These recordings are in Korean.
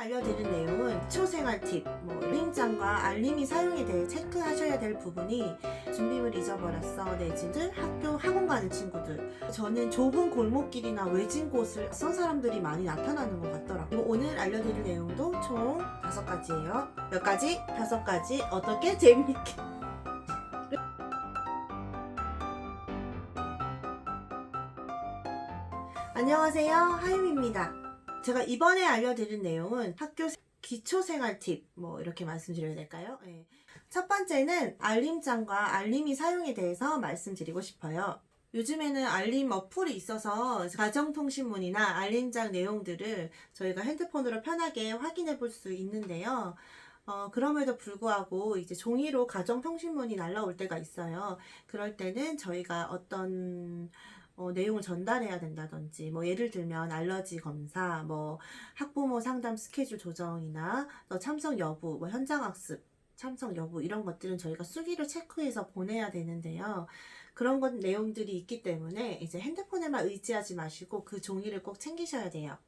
알려드릴 내용은 기초생활 팁, 알림장과 알림이 사용에 대해 체크하셔야 될 부분이 준비물 잊어버렸어 내지는 학교 학원 가는 친구들, 저는 좁은 골목길이나 외진 곳을 쏜 사람들이 많이 나타나는 것 같더라고요. 오늘 알려드릴 내용도 총 5가지예요. 몇 가지? 5가지. 어떻게 재밌게 안녕하세요, 하임입니다. 제가 이번에 알려드릴 내용은 학교 기초생활 팁, 이렇게 말씀드려야 될까요? 네. 첫 번째는 알림장과 알림이 사용에 대해서 말씀드리고 싶어요. 요즘에는 알림 어플이 있어서 가정통신문이나 알림장 내용들을 저희가 핸드폰으로 편하게 확인해 볼 수 있는데요. 그럼에도 불구하고 이제 종이로 가정통신문이 날라올 때가 있어요. 그럴 때는 저희가 어떤 내용을 전달해야 된다든지, 예를 들면 알러지 검사, 학부모 상담 스케줄 조정이나 참석 여부, 현장 학습 참석 여부, 이런 것들은 저희가 수기로 체크해서 보내야 되는데요. 그런 것 내용들이 있기 때문에 이제 핸드폰에만 의지하지 마시고 그 종이를 꼭 챙기셔야 돼요.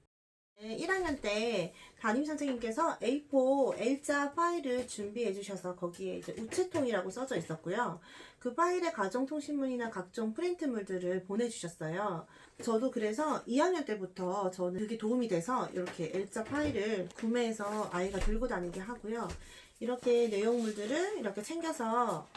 1학년 때 담임 선생님께서 A4 L자 파일을 준비해 주셔서 거기에 이제 우체통이라고 써져 있었고요. 그 파일에 가정통신문이나 각종 프린트물들을 보내주셨어요. 저도 그래서 2학년 때부터 저는 그게 도움이 돼서 이렇게 L자 파일을 구매해서 아이가 들고 다니게 하고요. 이렇게 내용물들을 이렇게 챙겨서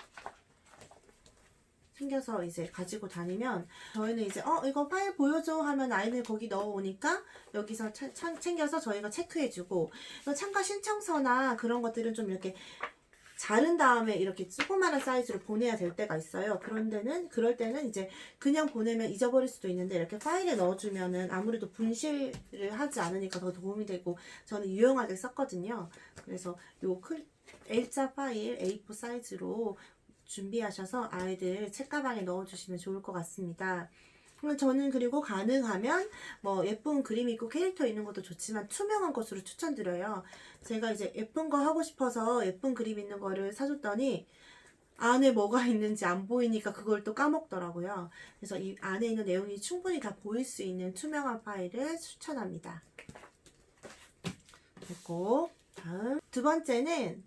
이제 가지고 다니면 저희는 이제 이거 파일 보여줘 하면 아이는 거기 넣어오니까 여기서 챙겨서 저희가 체크해주고, 참가 신청서나 그런 것들은 좀 이렇게 자른 다음에 이렇게 조그마한 사이즈로 보내야 될 때가 있어요. 그럴 때는 이제 그냥 보내면 잊어버릴 수도 있는데 이렇게 파일에 넣어주면은 아무래도 분실을 하지 않으니까 더 도움이 되고 저는 유용하게 썼거든요. 그래서 요 L자 파일 A4 사이즈로 준비하셔서 아이들 책가방에 넣어주시면 좋을 것 같습니다. 저는 그리고 가능하면 예쁜 그림 있고 캐릭터 있는 것도 좋지만 투명한 것으로 추천드려요. 제가 이제 예쁜 거 하고 싶어서 예쁜 그림 있는 거를 사줬더니 안에 뭐가 있는지 안 보이니까 그걸 또 까먹더라고요. 그래서 이 안에 있는 내용이 충분히 다 보일 수 있는 투명한 파일을 추천합니다. 됐고, 다음 두 번째는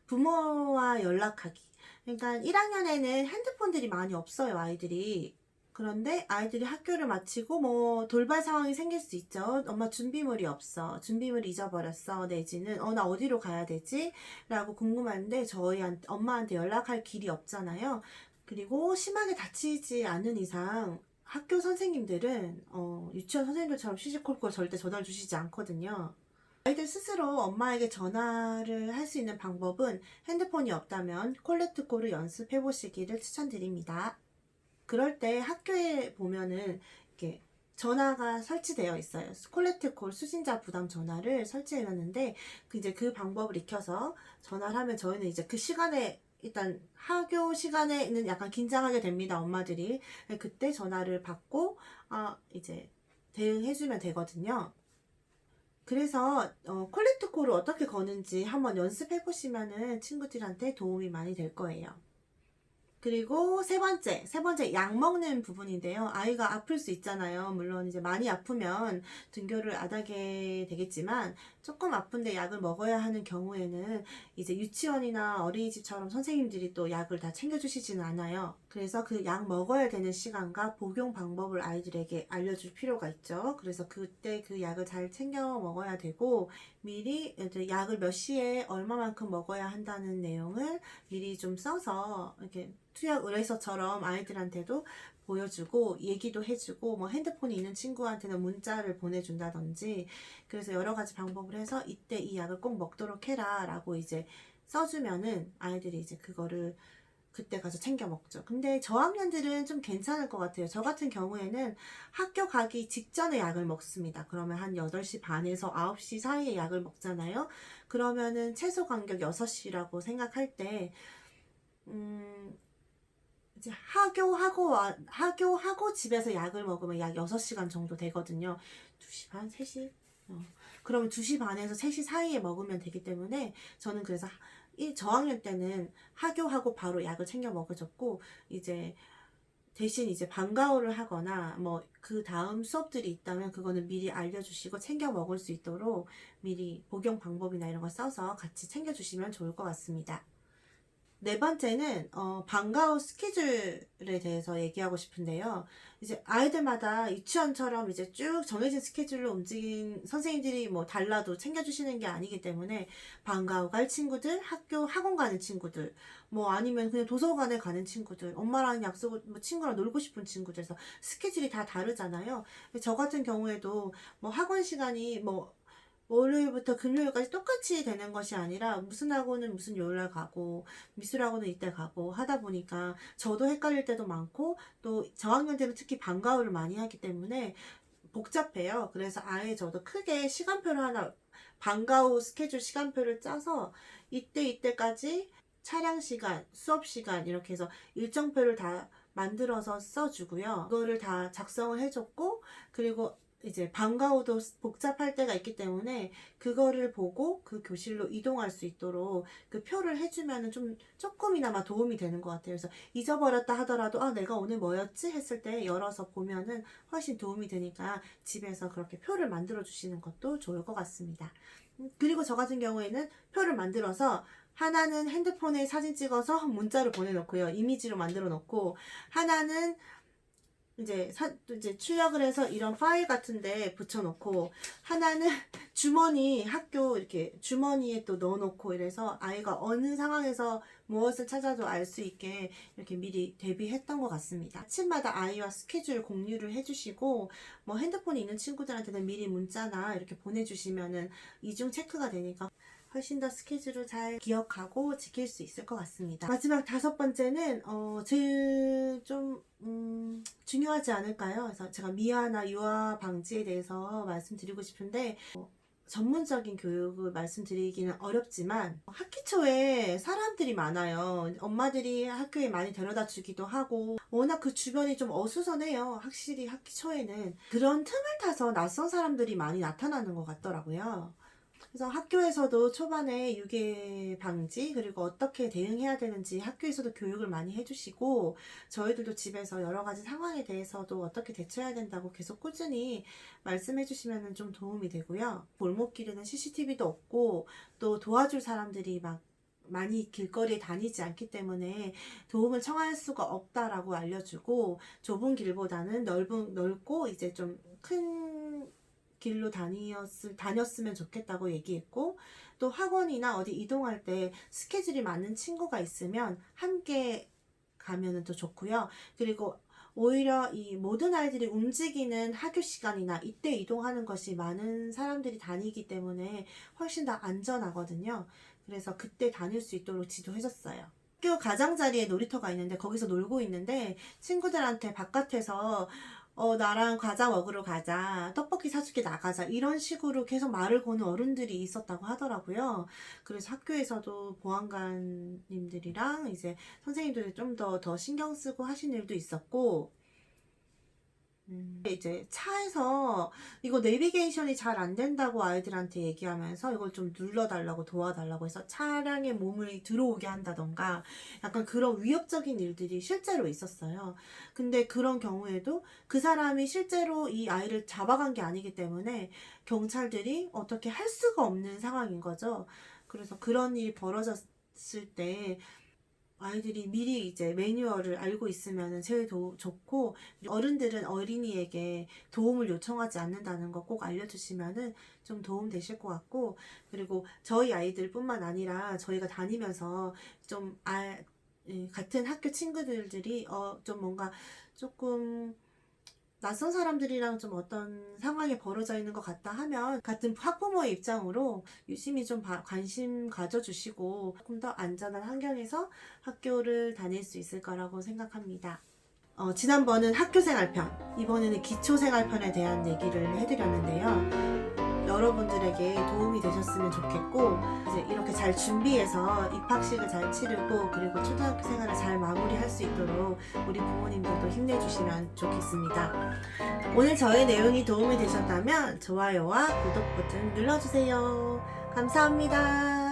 부모와 연락하기. 그러니까 1학년에는 핸드폰들이 많이 없어요, 아이들이. 그런데 아이들이 학교를 마치고 돌발 상황이 생길 수 있죠. 엄마 준비물이 없어, 준비물 잊어버렸어, 내지는 나 어디로 가야 되지? 라고 궁금한데 엄마한테 연락할 길이 없잖아요. 그리고 심하게 다치지 않은 이상 학교 선생님들은 유치원 선생님들처럼 시시콜콜 절대 전화를 주시지 않거든요. 아이들 스스로 엄마에게 전화를 할 수 있는 방법은 핸드폰이 없다면 콜렉트콜을 연습해 보시기를 추천드립니다. 그럴 때 학교에 보면은 이렇게 전화가 설치되어 있어요. 콜렉트콜 수신자 부담 전화를 설치해 놨는데 이제 그 방법을 익혀서 전화를 하면 저희는 이제 그 시간에 일단 학교 시간에는 약간 긴장하게 됩니다, 엄마들이. 그때 전화를 받고 이제 대응해 주면 되거든요. 그래서 콜렉트콜을 어떻게 거는지 한번 연습해 보시면은 친구들한테 도움이 많이 될 거예요. 그리고 세 번째 약 먹는 부분인데요. 아이가 아플 수 있잖아요. 물론 이제 많이 아프면 등교를 안 하게 되겠지만 조금 아픈데 약을 먹어야 하는 경우에는 이제 유치원이나 어린이집처럼 선생님들이 또 약을 다 챙겨주시지는 않아요. 그래서 그 약 먹어야 되는 시간과 복용 방법을 아이들에게 알려줄 필요가 있죠. 그래서 그때 그 약을 잘 챙겨 먹어야 되고, 미리 이제 약을 몇 시에 얼마만큼 먹어야 한다는 내용을 미리 좀 써서 이렇게 투약 의뢰서처럼 아이들한테도 보여주고 얘기도 해주고, 핸드폰이 있는 친구한테는 문자를 보내준다든지, 그래서 여러 가지 방법을 해서 이때 이 약을 꼭 먹도록 해라 라고 이제 써주면은 아이들이 이제 그거를 그때 가서 챙겨 먹죠. 근데 저학년들은 좀 괜찮을 것 같아요. 저 같은 경우에는 학교 가기 직전에 약을 먹습니다. 그러면 한 8시 반에서 9시 사이에 약을 먹잖아요. 그러면은 최소 간격 6시라고 생각할 때, 이제 하교하고 집에서 약을 먹으면 약 6시간 정도 되거든요. 2시 반, 3시? 그러면 2시 반에서 3시 사이에 먹으면 되기 때문에 저는 그래서 저학년 때는 하교하고 바로 약을 챙겨 먹어줬고, 이제 대신 이제 방과후를 하거나 뭐 그 다음 수업들이 있다면 그거는 미리 알려주시고 챙겨 먹을 수 있도록 미리 복용 방법이나 이런 거 써서 같이 챙겨주시면 좋을 것 같습니다. 네 번째는 방과후 스케줄에 대해서 얘기하고 싶은데요. 이제 아이들마다 유치원처럼 이제 쭉 정해진 스케줄로 움직인 선생님들이 뭐 달라도 챙겨주시는 게 아니기 때문에 방과후 갈 친구들, 학교 학원 가는 친구들, 뭐 아니면 그냥 도서관에 가는 친구들, 엄마랑 약속을 뭐 친구랑 놀고 싶은 친구들에서 스케줄이 다 다르잖아요. 저 같은 경우에도 뭐 학원 시간이 뭐 월요일부터 금요일까지 똑같이 되는 것이 아니라 무슨 학원은 무슨 요일날 가고 미술학원은 이때 가고 하다 보니까 저도 헷갈릴 때도 많고 또 저학년들은 특히 방과후를 많이 하기 때문에 복잡해요. 그래서 아예 저도 크게 시간표를 하나 방과후 스케줄 시간표를 짜서 이때까지 차량 시간, 수업 시간 이렇게 해서 일정표를 다 만들어서 써주고요. 그거를 다 작성을 해줬고 그리고 이제 방과후도 복잡할 때가 있기 때문에 그거를 보고 그 교실로 이동할 수 있도록 그 표를 해주면은 좀 조금이나마 도움이 되는 것 같아요. 그래서 잊어버렸다 하더라도 아 내가 오늘 뭐였지 했을 때 열어서 보면은 훨씬 도움이 되니까 집에서 그렇게 표를 만들어 주시는 것도 좋을 것 같습니다. 그리고 저 같은 경우에는 표를 만들어서 하나는 핸드폰에 사진 찍어서 문자로 보내놓고요. 이미지로 만들어 놓고 하나는 이제 출력을 해서 이런 파일 같은데 붙여놓고 하나는 주머니 학교 이렇게 주머니에 또 넣어놓고 이래서 아이가 어느 상황에서 무엇을 찾아도 알 수 있게 이렇게 미리 대비했던 것 같습니다. 아침마다 아이와 스케줄 공유를 해주시고 뭐 핸드폰이 있는 친구들한테는 미리 문자나 이렇게 보내주시면은 이중 체크가 되니까 훨씬 더 스케줄을 잘 기억하고 지킬 수 있을 것 같습니다. 마지막 다섯 번째는 제일 좀 중요하지 않을까요? 그래서 제가 미화나 유아 방지에 대해서 말씀드리고 싶은데 전문적인 교육을 말씀드리기는 어렵지만 학기 초에 사람들이 많아요. 엄마들이 학교에 많이 데려다 주기도 하고 워낙 그 주변이 좀 어수선해요. 확실히 학기 초에는 그런 틈을 타서 낯선 사람들이 많이 나타나는 것 같더라고요. 그래서 학교에서도 초반에 유괴 방지 그리고 어떻게 대응해야 되는지 학교에서도 교육을 많이 해주시고 저희들도 집에서 여러 가지 상황에 대해서도 어떻게 대처해야 된다고 계속 꾸준히 말씀해 주시면 좀 도움이 되고요. 골목길에는 CCTV도 없고 또 도와줄 사람들이 막 많이 길거리에 다니지 않기 때문에 도움을 청할 수가 없다라고 알려주고 좁은 길보다는 넓고 이제 좀 큰 길로 다녔으면 좋겠다고 얘기했고 또 학원이나 어디 이동할 때 스케줄이 맞는 친구가 있으면 함께 가면은 더 좋고요. 그리고 오히려 이 모든 아이들이 움직이는 학교 시간이나 이때 이동하는 것이 많은 사람들이 다니기 때문에 훨씬 더 안전하거든요. 그래서 그때 다닐 수 있도록 지도해줬어요. 학교 가장자리에 놀이터가 있는데 거기서 놀고 있는데 친구들한테 바깥에서 나랑 과자 먹으러 가자, 떡볶이 사줄게 나가자 이런 식으로 계속 말을 거는 어른들이 있었다고 하더라고요. 그래서 학교에서도 보안관님들이랑 이제 선생님들이 좀 더 신경 쓰고 하신 일도 있었고 이제 차에서 이거 내비게이션이 잘 안 된다고 아이들한테 얘기하면서 이걸 좀 눌러달라고 도와달라고 해서 차량에 몸을 들어오게 한다던가 약간 그런 위협적인 일들이 실제로 있었어요. 근데 그런 경우에도 그 사람이 실제로 이 아이를 잡아간 게 아니기 때문에 경찰들이 어떻게 할 수가 없는 상황인 거죠. 그래서 그런 일이 벌어졌을 때 아이들이 미리 이제 매뉴얼을 알고 있으면 제일 좋고 어른들은 어린이에게 도움을 요청하지 않는다는 거 꼭 알려주시면은 좀 도움 되실 것 같고 그리고 저희 아이들뿐만 아니라 저희가 다니면서 좀 같은 학교 친구들이 좀 뭔가 조금 낯선 사람들이랑 좀 어떤 상황이 벌어져 있는 것 같다 하면 같은 학부모의 입장으로 유심히 좀 관심 가져주시고 조금 더 안전한 환경에서 학교를 다닐 수 있을 거라고 생각합니다. 지난번은 학교생활편, 이번에는 기초생활편에 대한 얘기를 해드렸는데요. 여러분들에게 도움이 되셨으면 좋겠고 이제 이렇게 잘 준비해서 입학식을 잘 치르고 그리고 초등학교 생활을 잘 마무리할 수 있도록 우리 부모님들도 힘내주시면 좋겠습니다. 오늘 저의 내용이 도움이 되셨다면 좋아요와 구독 버튼 눌러주세요. 감사합니다.